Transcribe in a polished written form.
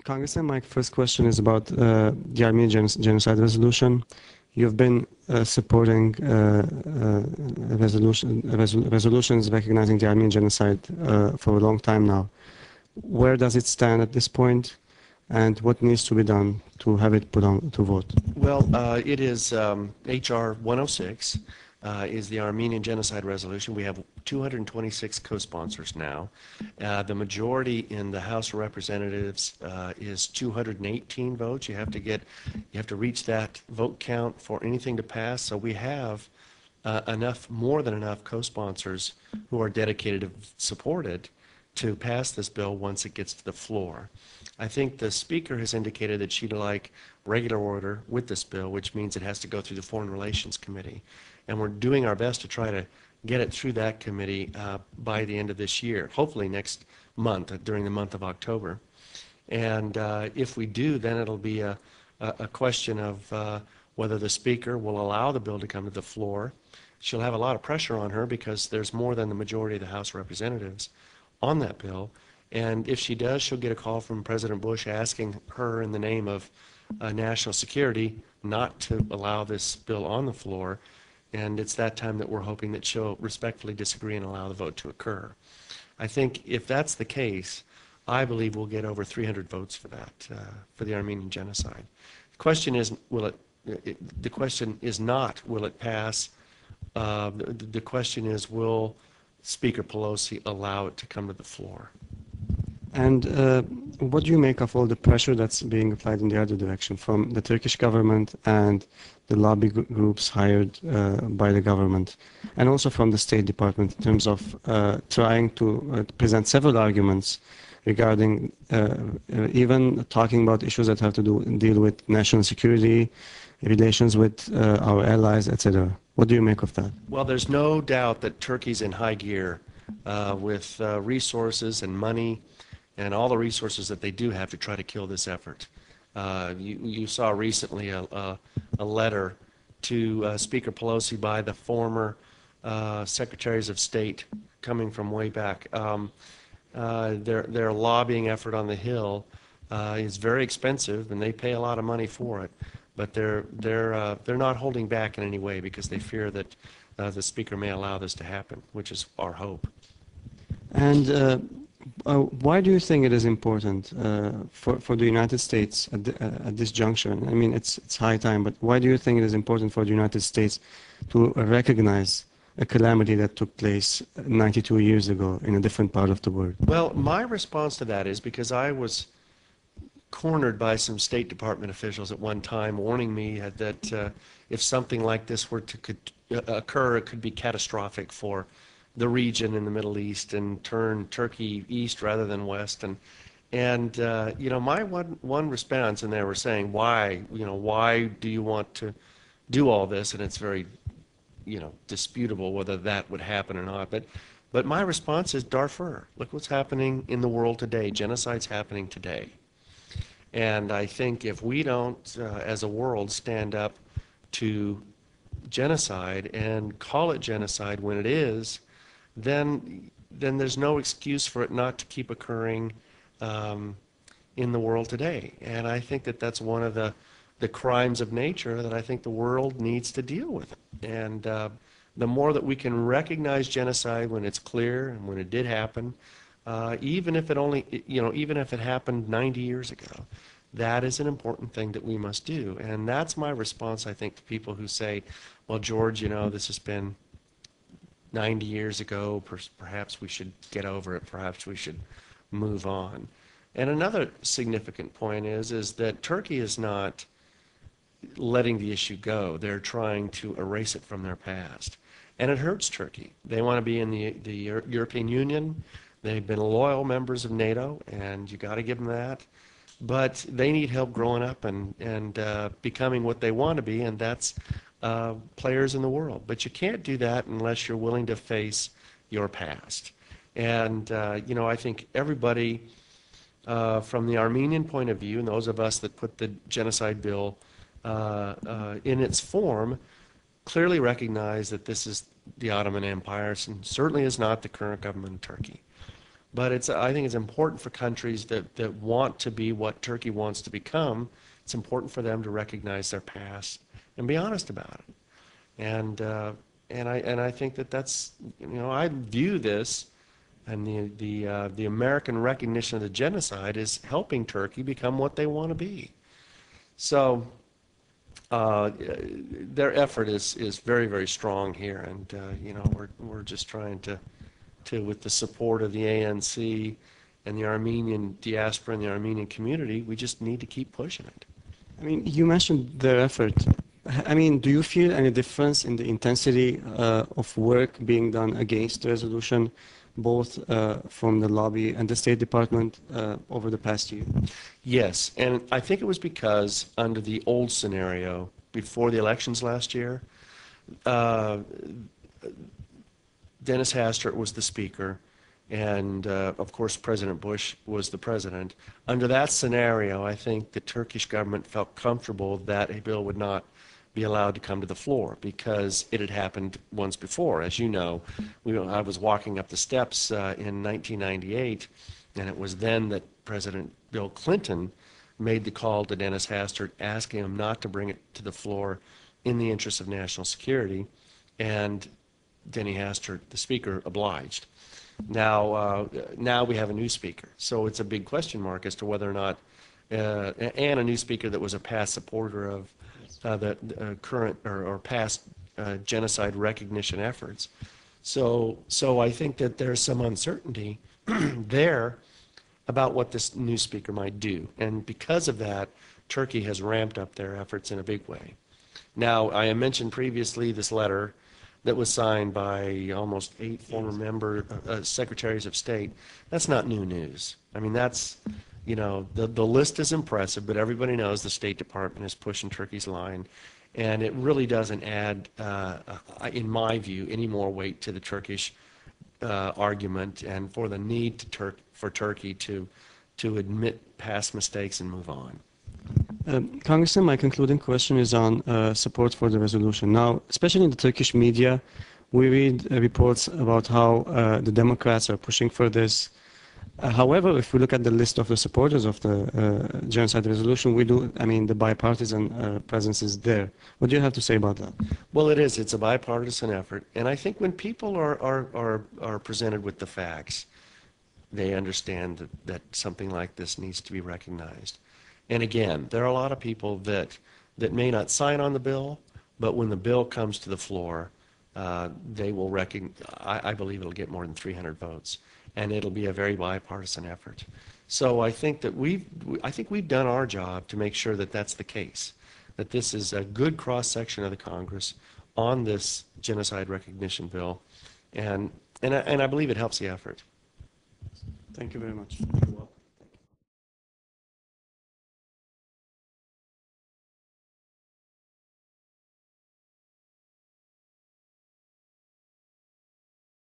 Congressman, my first question is about the Armenian Genocide Resolution. You've been supporting resolutions recognizing the Armenian Genocide for a long time now. Where does it stand at this point, and what needs to be done to have it put on to vote? Well, it is H.R. 106 is the Armenian Genocide Resolution. We have 226 co-sponsors now. The majority in the House of Representatives is 218 votes. You have to reach that vote count for anything to pass. So we have more than enough co-sponsors who are dedicated to support it to pass this bill once it gets to the floor. I think the Speaker has indicated that she'd like regular order with this bill, which means it has to go through the Foreign Relations Committee. And we're doing our best to try to get it through that committee by the end of this year, hopefully next month, during the month of October. And if we do, then it'll be a question of whether the Speaker will allow the bill to come to the floor. She'll have a lot of pressure on her because there's more than the majority of the House of Representatives on that bill. And if she does, she'll get a call from President Bush asking her in the name of national security not to allow this bill on the floor. And it's that time that we're hoping that she'll respectfully disagree and allow the vote to occur. I think if that's the case, I believe we'll get over 300 votes for that, for the Armenian genocide. The question is, the question is not, will it pass? The question is, will Speaker Pelosi allow it to come to the floor? And what do you make of all the pressure that's being applied in the other direction from the Turkish government and the lobby groups hired by the government, and also from the State Department in terms of trying to present several arguments regarding even talking about issues that have to deal with national security, relations with our allies, etc. What do you make of that? Well, there's no doubt that Turkey's in high gear with resources and money and all the resources that they do have to try to kill this effort. You saw recently a letter to Speaker Pelosi by the former secretaries of state coming from way back. Their lobbying effort on the Hill is very expensive, and they pay a lot of money for it. But they're not holding back in any way because they fear that the Speaker may allow this to happen, which is our hope. And why do you think it is important for the United States at this juncture? I mean, it's high time, but why do you think it is important for the United States to recognize a calamity that took place 92 years ago in a different part of the world? Well, my response to that is because I was cornered by some State Department officials at one time warning me that if something like this were to occur, it could be catastrophic for the region in the Middle East and turn Turkey east rather than west. And you know, my one response, and they were saying, why do you want to do all this? And it's very, disputable whether that would happen or not. But my response is Darfur. Look what's happening in the world today. Genocide's happening today. And I think if we don't, as a world, stand up to genocide and call it genocide when it is, then there's no excuse for it not to keep occurring in the world today. And I think that that's one of the crimes of nature that I think the world needs to deal with. And the more that we can recognize genocide when it's clear and when it did happen, even if it happened 90 years ago, that is an important thing that we must do. And that's my response, I think, to people who say, well, George, this has been 90 years ago, perhaps we should get over it, perhaps we should move on. And another significant point is that Turkey is not letting the issue go. They're trying to erase it from their past. And it hurts Turkey. They want to be in the European Union. They've been loyal members of NATO, and you got to give them that. But they need help growing up and becoming what they want to be, and that's players in the world. But you can't do that unless you're willing to face your past. And, I think everybody from the Armenian point of view, and those of us that put the genocide bill in its form, clearly recognize that this is the Ottoman Empire and certainly is not the current government of Turkey. But I think it's important for countries that want to be what Turkey wants to become. It's important for them to recognize their past and be honest about it. And I think that's, I view this and the American recognition of the genocide is helping Turkey become what they want to be. So their effort is very, very strong here, and we're just trying to with the support of the ANC and the Armenian diaspora and the Armenian community, we just need to keep pushing it. I mean, you mentioned their effort. I mean, do you feel any difference in the intensity of work being done against the resolution, both from the lobby and the State Department over the past year? Yes, and I think it was because under the old scenario, before the elections last year, Dennis Hastert was the speaker, and of course President Bush was the president. Under that scenario, I think the Turkish government felt comfortable that a bill would not be allowed to come to the floor because it had happened once before. As you know, I was walking up the steps in 1998, and it was then that President Bill Clinton made the call to Dennis Hastert asking him not to bring it to the floor in the interest of national security, and Denny Hastert, the speaker, obliged. Now we have a new speaker, so it's a big question mark as to whether or not, and a new speaker that was a past supporter of the current or past genocide recognition efforts. So I think that there's some uncertainty there about what this new speaker might do, and because of that, Turkey has ramped up their efforts in a big way. Now, I mentioned previously this letter that was signed by almost 8 former secretaries of state. That's not new news. I mean, that's, the list is impressive, but everybody knows the State Department is pushing Turkey's line, and it really doesn't add, in my view, any more weight to the Turkish argument and for the need for Turkey to admit past mistakes and move on. Congressman, my concluding question is on support for the resolution. Now, especially in the Turkish media, we read reports about how the Democrats are pushing for this. However, if we look at the list of the supporters of the genocide resolution, the bipartisan presence is there. What do you have to say about that? Well, it is. It's a bipartisan effort. And I think when people are presented with the facts, they understand that something like this needs to be recognized. And again, there are a lot of people that may not sign on the bill, but when the bill comes to the floor, they will I believe it'll get more than 300 votes, and it'll be a very bipartisan effort. So I think that we've done our job to make sure that that's the case, that this is a good cross-section of the Congress on this genocide recognition bill, and I believe it helps the effort. Thank you very much. You're welcome.